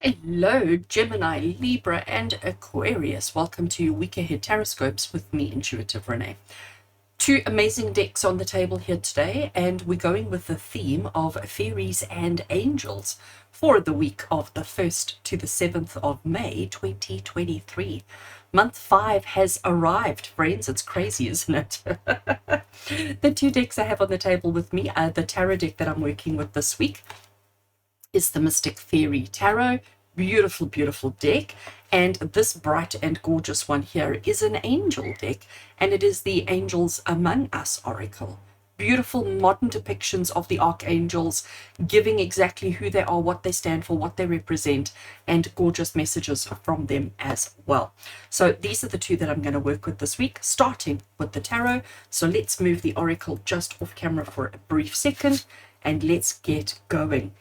Hello, Gemini, Libra, and Aquarius. Welcome to your week ahead TarotScopes with me, Intuitive Rene. Two amazing decks on the table here today, and we're going with the theme of fairies and angels for the week of the 1st to the 7th of May 2023. Month 5 has arrived, friends. It's crazy, isn't it? The two decks I have on the table with me are the tarot deck that I'm working with this week is the Mystic Fairy Tarot. Beautiful, beautiful deck. And this bright and gorgeous one here is an angel deck, and it is the Angels Among Us Oracle. Beautiful modern depictions of the archangels, giving exactly who they are, what they stand for, what they represent, and gorgeous messages from them as well. So these are the two that I'm going to work with this week, starting with the tarot. So let's move the oracle just off camera for a brief second, and let's get going.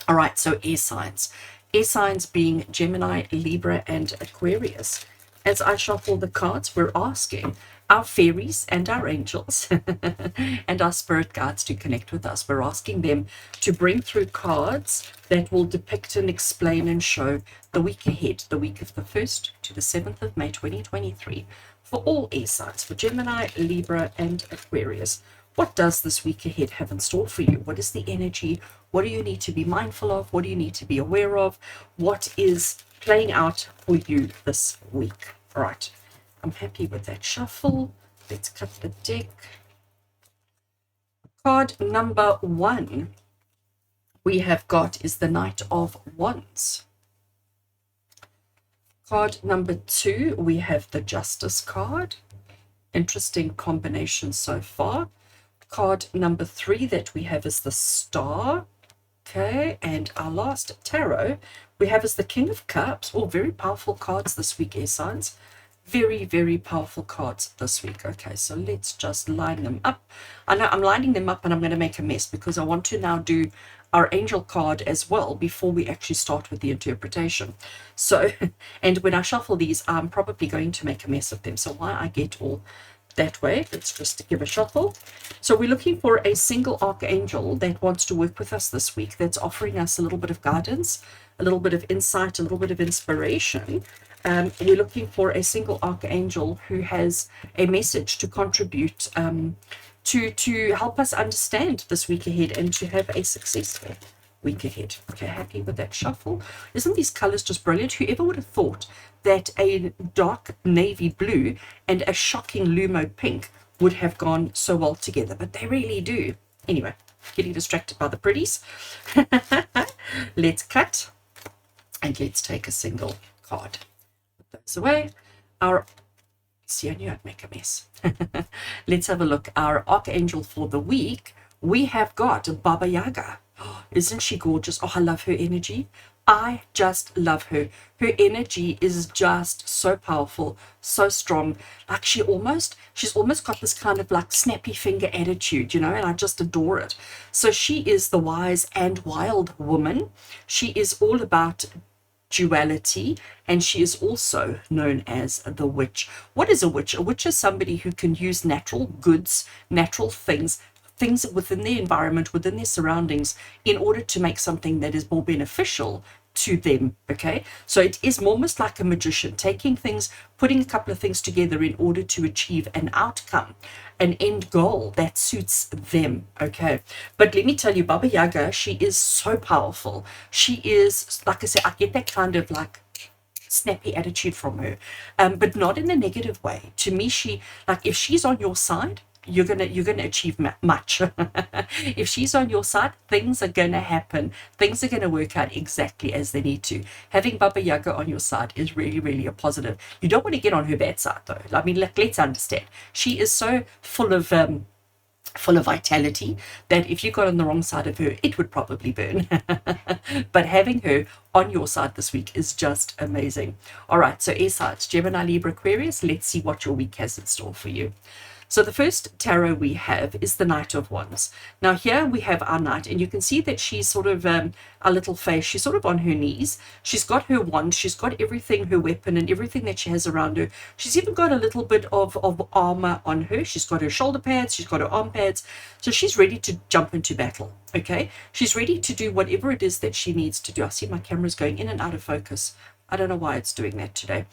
All right, so air signs. Air signs being Gemini, Libra, and Aquarius. As I shuffle the cards, we're asking our fairies and our angels and our spirit guides to connect with us. We're asking them to bring through cards that will depict and explain and show the week ahead, the week of the 1st to the 7th of May 2023, for all air signs, for Gemini, Libra, and Aquarius. What does this week ahead have in store for you? What is the energy? What do you need to be mindful of? What do you need to be aware of? What is playing out for you this week? All right, I'm happy with that shuffle. Let's cut the deck. Card number 1 we have got is the Knight of Wands. Card number 2, we have the Justice card. Interesting combination so far. Card number 3 that we have is the Star. Okay, and our last tarot we have is the King of Cups. Oh, very powerful cards this week, air signs. Very, very powerful cards this week. Okay, so let's just line them up. I know I'm lining them up and I'm going to make a mess because I want to now do our angel card as well before we actually start with the interpretation. So, and when I shuffle these, I'm probably going to make a mess of them. So why I get all that way, let's just give a shuffle. So we're looking for a single archangel that wants to work with us this week, that's offering us a little bit of guidance, a little bit of insight, a little bit of inspiration. We're looking for a single archangel who has a message to contribute to help us understand this week ahead and to have a successful week ahead. Okay, happy with that shuffle. Isn't these colors just brilliant? Whoever would have thought that a dark navy blue and a shocking Lumo pink would have gone so well together, but they really do. Anyway, getting distracted by the pretties. Let's cut and let's take a single card. Put those away. See, I knew I'd make a mess. Let's have a look. Our archangel for the week, we have got Baba Yaga. Isn't she gorgeous? Oh, I love her energy. I just love her. Her energy is just so powerful, so strong. Like she's almost got this kind of like snappy finger attitude, and I just adore it. So she is the wise and wild woman. She is all about duality, and she is also known as the witch. What is a witch? A witch is somebody who can use natural goods, natural things within their environment, within their surroundings, in order to make something that is more beneficial to them. Okay, so it is almost like a magician, taking things, putting a couple of things together in order to achieve an outcome, an end goal that suits them. Okay, but let me tell you, Baba Yaga, she is so powerful. She is, like I said, I get that kind of like snappy attitude from her, but not in a negative way. To me, she, like, if she's on your side, you're gonna achieve much. If she's on your side, things are gonna happen. Things are gonna work out exactly as they need to. Having Baba Yaga on your side is really, really a positive. You don't want to get on her bad side, though. I mean, let's understand. She is so full of vitality that if you got on the wrong side of her, it would probably burn. But having her on your side this week is just amazing. All right, so air signs, Gemini, Libra, Aquarius. Let's see what your week has in store for you. So the first tarot we have is the Knight of Wands. Now here we have our knight, and you can see that she's sort of a little face. She's sort of on her knees. She's got her wand. She's got everything, her weapon and everything that she has around her. She's even got a little bit of armor on her. She's got her shoulder pads. She's got her arm pads. So she's ready to jump into battle. Okay, she's ready to do whatever it is that she needs to do. I see my camera's going in and out of focus. I don't know why it's doing that today.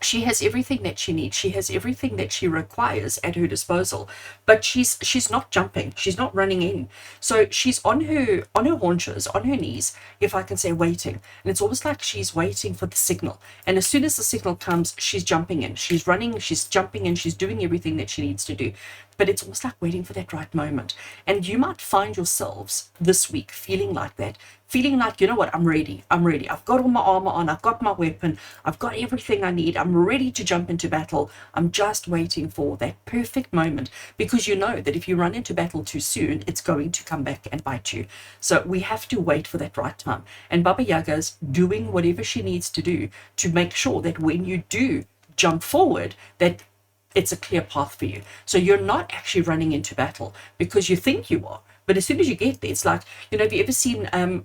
She has everything that she needs. She has everything that she requires at her disposal, but she's not jumping. She's not running in. So she's on her haunches, on her knees, if I can say, waiting. And it's almost like she's waiting for the signal. And as soon as the signal comes, she's jumping in. She's running, she's jumping in, she's doing everything that she needs to do. But it's almost like waiting for that right moment. And you might find yourselves this week feeling like that, feeling like, you know what, I'm ready. I've got all my armor on. I've got my weapon. I've got everything I need. I'm ready to jump into battle. I'm just waiting for that perfect moment, because you know that if you run into battle too soon, it's going to come back and bite you. So we have to wait for that right time. And Baba Yaga's doing whatever she needs to do to make sure that when you do jump forward, that it's a clear path for you. So you're not actually running into battle because you think you are. But as soon as you get there, it's like, you know, have you ever seen on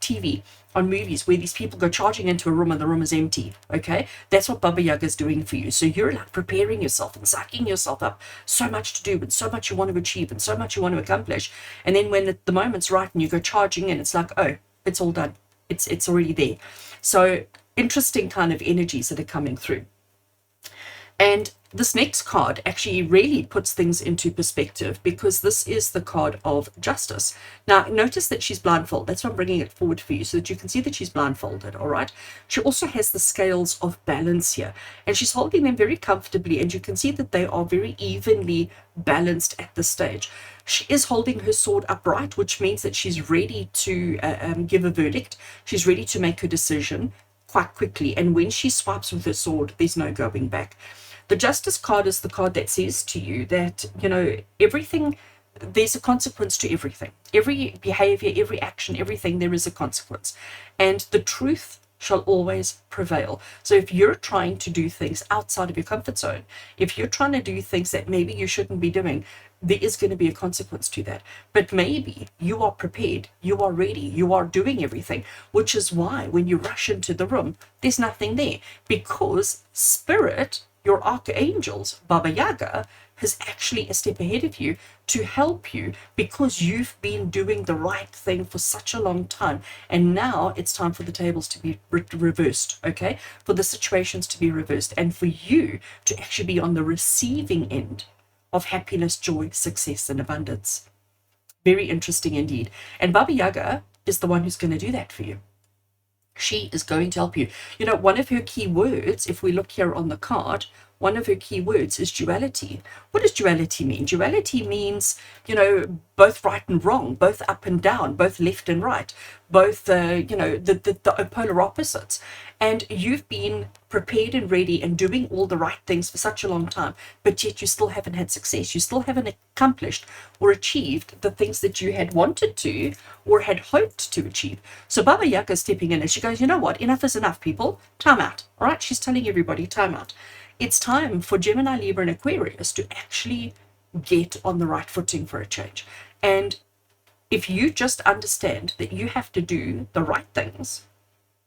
TV, on movies, where these people go charging into a room and the room is empty? Okay, that's what Baba Yaga is doing for you. So you're like preparing yourself and sucking yourself up, so much to do and so much you want to achieve and so much you want to accomplish. And then when the moment's right and you go charging in, it's like, oh, it's all done. It's already there. So interesting kind of energies that are coming through. And this next card actually really puts things into perspective, because this is the card of justice. Now, notice that she's blindfolded. That's why I'm bringing it forward for you, so that you can see that she's blindfolded, all right? She also has the scales of balance here, and she's holding them very comfortably, and you can see that they are very evenly balanced at this stage. She is holding her sword upright, which means that she's ready to give a verdict. She's ready to make her decision quite quickly, and when she swipes with her sword, there's no going back. The Justice card is the card that says to you that, you know, everything, there's a consequence to everything. Every behavior, every action, everything, there is a consequence. And the truth shall always prevail. So if you're trying to do things outside of your comfort zone, if you're trying to do things that maybe you shouldn't be doing, there is going to be a consequence to that. But maybe you are prepared, you are ready, you are doing everything, which is why when you rush into the room, there's nothing there, because Spirit, your archangels, Baba Yaga, is actually a step ahead of you to help you, because you've been doing the right thing for such a long time. And now it's time for the tables to be reversed, okay? For the situations to be reversed, and for you to actually be on the receiving end of happiness, joy, success, and abundance. Very interesting indeed. And Baba Yaga is the one who's going to do that for you. She is going to help you. You know, one of her key words, if we look here on the card, one of her key words is duality. What does duality mean? Duality means, you know, both right and wrong, both up and down, both left and right, both, you know, the polar opposites. And you've been prepared and ready and doing all the right things for such a long time, but yet you still haven't had success. You still haven't accomplished or achieved the things that you had wanted to or had hoped to achieve. So Baba Yaga is stepping in and she goes, you know what? Enough is enough, people. Time out. All right? She's telling everybody, time out. It's time for Gemini, Libra, and Aquarius to actually get on the right footing for a change. And if you just understand that you have to do the right things,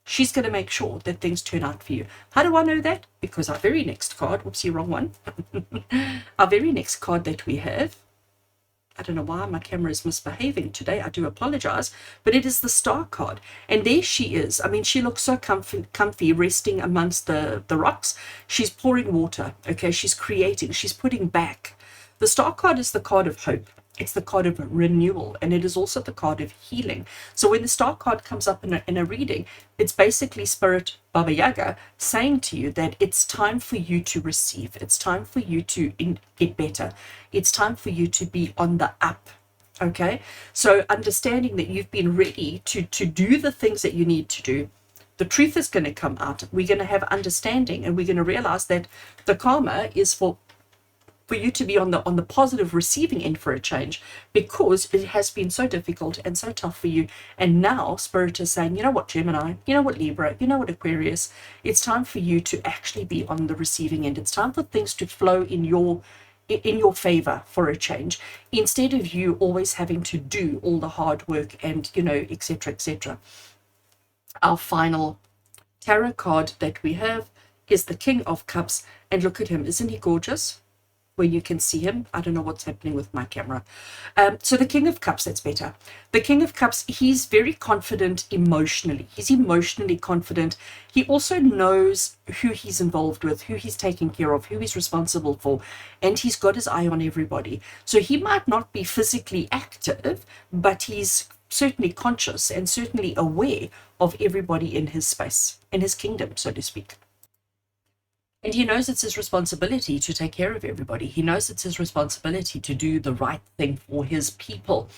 she's going to make sure that things turn out for you. How do I know that? Because our very next card, whoopsie, wrong one. Our very next card that we have, I don't know why my camera is misbehaving today. I do apologize, but it is the Star card. And there she is. I mean, she looks so comfy resting amongst the rocks. She's pouring water, okay? She's creating, she's putting back. The Star card is the card of hope. It's the card of renewal, and it is also the card of healing. So when the Star card comes up in a reading, it's basically Spirit, Baba Yaga, saying to you that it's time for you to receive. It's time for you to get better. It's time for you to be on the up. Okay? So understanding that you've been ready to do the things that you need to do, the truth is going to come out. We're going to have understanding, and we're going to realize that the karma is for for you to be on the positive receiving end for a change, because it has been so difficult and so tough for you. And now Spirit is saying, you know what, Gemini, you know what, Libra, you know what, Aquarius, it's time for you to actually be on the receiving end. It's time for things to flow in your favor for a change, instead of you always having to do all the hard work and, you know, etc., etc. Our final tarot card that we have is the King of Cups, and look at him, isn't he gorgeous? Where you can see him. I don't know what's happening with my camera. So the King of Cups, that's better. The King of Cups, he's very confident emotionally. He's emotionally confident. He also knows who he's involved with, who he's taking care of, who he's responsible for, and he's got his eye on everybody. So he might not be physically active, but he's certainly conscious and certainly aware of everybody in his space, in his kingdom, so to speak. And he knows it's his responsibility to take care of everybody. He knows it's his responsibility to do the right thing for his people.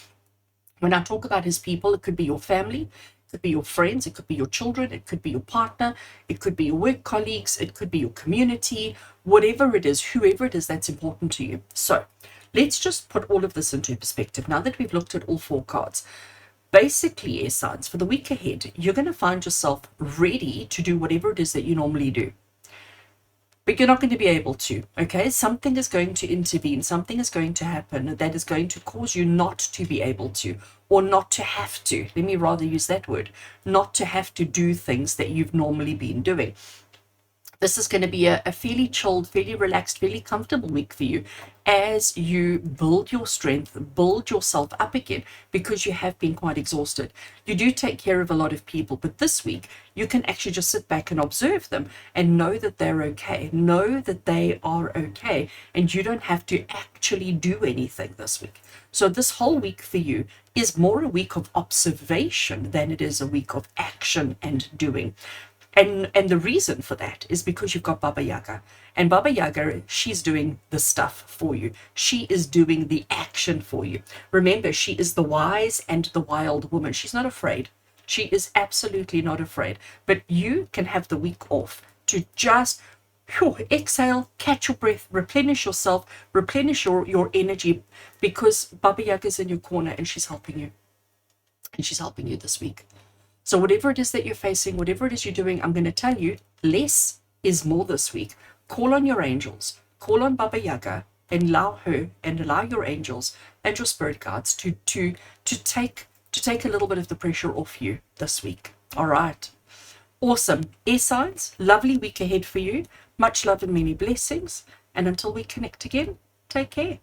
When I talk about his people, it could be your family, it could be your friends, it could be your children, it could be your partner, it could be your work colleagues, it could be your community, whatever it is, whoever it is that's important to you. So let's just put all of this into perspective. Now that we've looked at all 4 cards, basically, air signs, for the week ahead, you're going to find yourself ready to do whatever it is that you normally do. But you're not going to be able to, okay? Something is going to intervene, something is going to happen that is going to cause you not to be able to, or not to have to. Let me rather use that word, not to have to do things that you've normally been doing. This is going to be a fairly chilled, fairly relaxed, fairly comfortable week for you as you build your strength, build yourself up again, because you have been quite exhausted. You do take care of a lot of people, but this week you can actually just sit back and observe them and know that they're okay, know that they are okay, and you don't have to actually do anything this week. So this whole week for you is more a week of observation than it is a week of action and doing. And the reason for that is because you've got Baba Yaga. And Baba Yaga, she's doing the stuff for you. She is doing the action for you. Remember, she is the wise and the wild woman. She's not afraid. She is absolutely not afraid. But you can have the week off to just exhale, catch your breath, replenish yourself, replenish your energy, because Baba Yaga is in your corner and she's helping you. And she's helping you this week. So whatever it is that you're facing, whatever it is you're doing, I'm going to tell you, less is more this week. Call on your angels, call on Baba Yaga, and allow her and allow your angels and your spirit guides to take a little bit of the pressure off you this week. All right. Awesome. Air signs, lovely week ahead for you. Much love and many blessings. And until we connect again, take care.